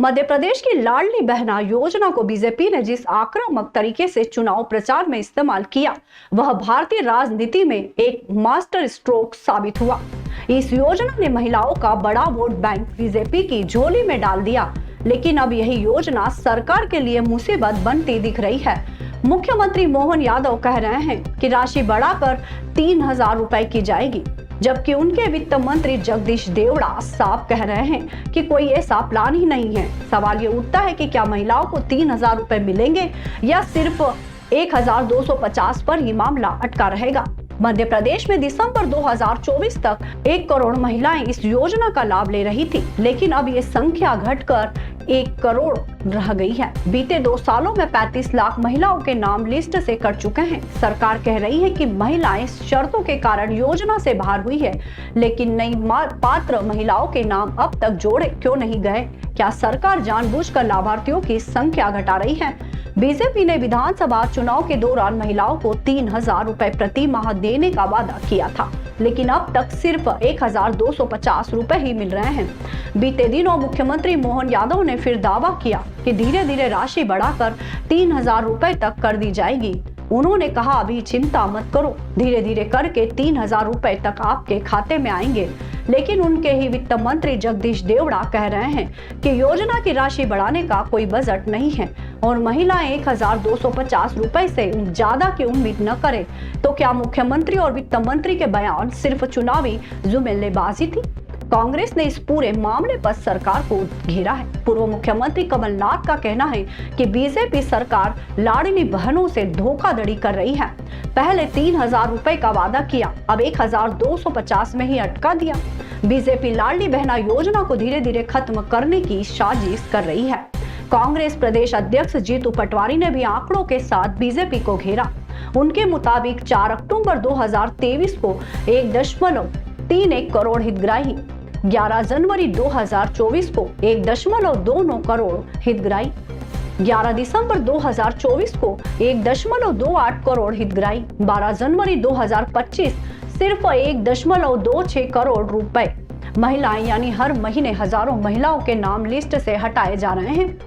मध्य प्रदेश की लाडली बहना योजना को बीजेपी ने जिस आक्रामक तरीके से चुनाव प्रचार में इस्तेमाल किया, वह भारतीय राजनीति में एक मास्टर स्ट्रोक साबित हुआ। इस योजना ने महिलाओं का बड़ा वोट बैंक बीजेपी की झोली में डाल दिया, लेकिन अब यही योजना सरकार के लिए मुसीबत बनती दिख रही है। मुख्यमंत्री मोहन यादव कह रहे हैं कि राशि बढ़ाकर 3,000 रुपए की जाएगी, जबकि उनके वित्त मंत्री जगदीश देवड़ा साफ कह रहे हैं कि कोई ऐसा प्लान ही नहीं है। सवाल ये उठता है कि क्या महिलाओं को 3,000 रुपए मिलेंगे या सिर्फ 1,250 पर ही मामला अटका रहेगा। मध्य प्रदेश में दिसंबर 2024 तक 1 करोड़ महिलाएं इस योजना का लाभ ले रही थी, लेकिन अब ये संख्या घटकर 1 करोड़ रह गई है। बीते 2 सालों में 35 लाख महिलाओं के नाम लिस्ट से कट चुके हैं। सरकार कह रही है कि महिलाएं शर्तों के कारण योजना से बाहर हुई है, लेकिन नई पात्र महिलाओं के नाम अब तक जोड़े क्यों नहीं गए? क्या सरकार जानबूझकर लाभार्थियों की संख्या घटा रही है? बीजेपी ने विधानसभा चुनाव के दौरान महिलाओं को 3,000 रुपए प्रति माह देने का वादा किया था, लेकिन अब तक सिर्फ 1,250 रुपए ही मिल रहे हैं। बीते दिनों मुख्यमंत्री मोहन यादव ने फिर दावा किया कि धीरे धीरे राशि बढ़ाकर 3,000 रुपए तक कर दी जाएगी। उन्होंने कहा, अभी चिंता मत करो, धीरे धीरे करके 3,000 रुपए तक आपके खाते में आएंगे। लेकिन उनके ही वित्त मंत्री जगदीश देवड़ा कह रहे हैं कि योजना की राशि बढ़ाने का कोई बजट नहीं है और महिलाएं 1,250 रुपए से ज्यादा की उम्मीद न करें। तो क्या मुख्यमंत्री और वित्त मंत्री के बयान सिर्फ चुनावी जुमलेबाजी थी? कांग्रेस ने इस पूरे मामले पर सरकार को घेरा है। पूर्व मुख्यमंत्री कमलनाथ का कहना है कि बीजेपी सरकार लाडली बहनों से धोखाधड़ी कर रही है। पहले 3,000 रुपए का वादा किया, अब 1,250 में ही अटका दिया। बीजेपी लाडली बहना योजना को धीरे धीरे खत्म करने की साजिश कर रही है। कांग्रेस प्रदेश अध्यक्ष जीतू पटवारी ने भी आंकड़ों के साथ बीजेपी को घेरा। उनके मुताबिक 4 अक्टूबर 2023 को 1.31 करोड़ हितग्राही, 11 जनवरी 2024 को 1.29 करोड़ हितग्राही, 11 दिसंबर 2024 को 1.28 करोड़ हितग्राही, 12 जनवरी 2025 सिर्फ 1.26 करोड़ रुपए महिलाएं, यानी हर महीने हजारों महिलाओं के नाम लिस्ट से हटाए जा रहे हैं।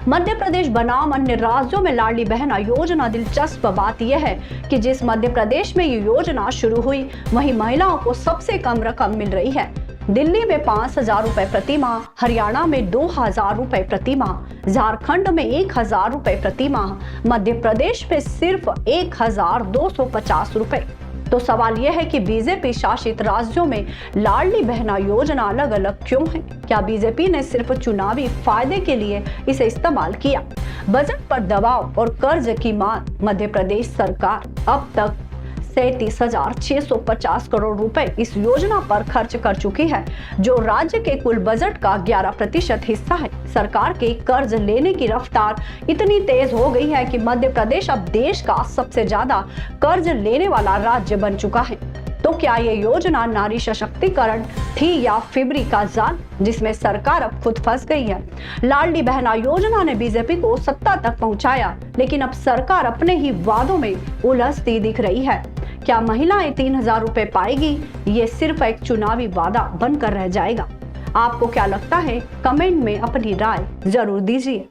मध्य प्रदेश बनाम अन्य राज्यों में लाडली बहना योजना दिलचस्प बात यह है कि जिस मध्य प्रदेश में ये योजना शुरू हुई, वहीं महिलाओं को सबसे कम रकम मिल रही है। दिल्ली में 5,000 रुपए प्रति माह, हरियाणा में 2,000 रुपए प्रति माह, झारखंड में 1,000 रुपए प्रति माह, मध्य प्रदेश में सिर्फ 1,250 रुपए। तो सवाल यह है कि बीजेपी शासित राज्यों में लाडली बहना योजना अलग अलग क्यों है? क्या बीजेपी ने सिर्फ चुनावी फायदे के लिए इसे इस्तेमाल किया? बजट पर दबाव और कर्ज की मार। मध्य प्रदेश सरकार अब तक 37,650 करोड़ रुपए इस योजना पर खर्च कर चुकी है, जो राज्य के कुल बजट का 11% हिस्सा है। सरकार के कर्ज लेने की रफ्तार इतनी तेज हो गई है कि मध्य प्रदेश अब देश का सबसे ज्यादा कर्ज लेने वाला राज्य बन चुका है। तो क्या ये योजना नारी सशक्तिकरण थी या फिबरी का जाल, जिसमें सरकार अब खुद फंस गई है? लाडली बहना योजना ने बीजेपी को सत्ता तक पहुंचाया, लेकिन अब सरकार अपने ही वादों में उलझती दिख रही है। क्या महिलाएं 3,000 रुपए पाएगी? ये सिर्फ एक चुनावी वादा बनकर रह जाएगा। आपको क्या लगता है? कमेंट में अपनी राय जरूर दीजिए।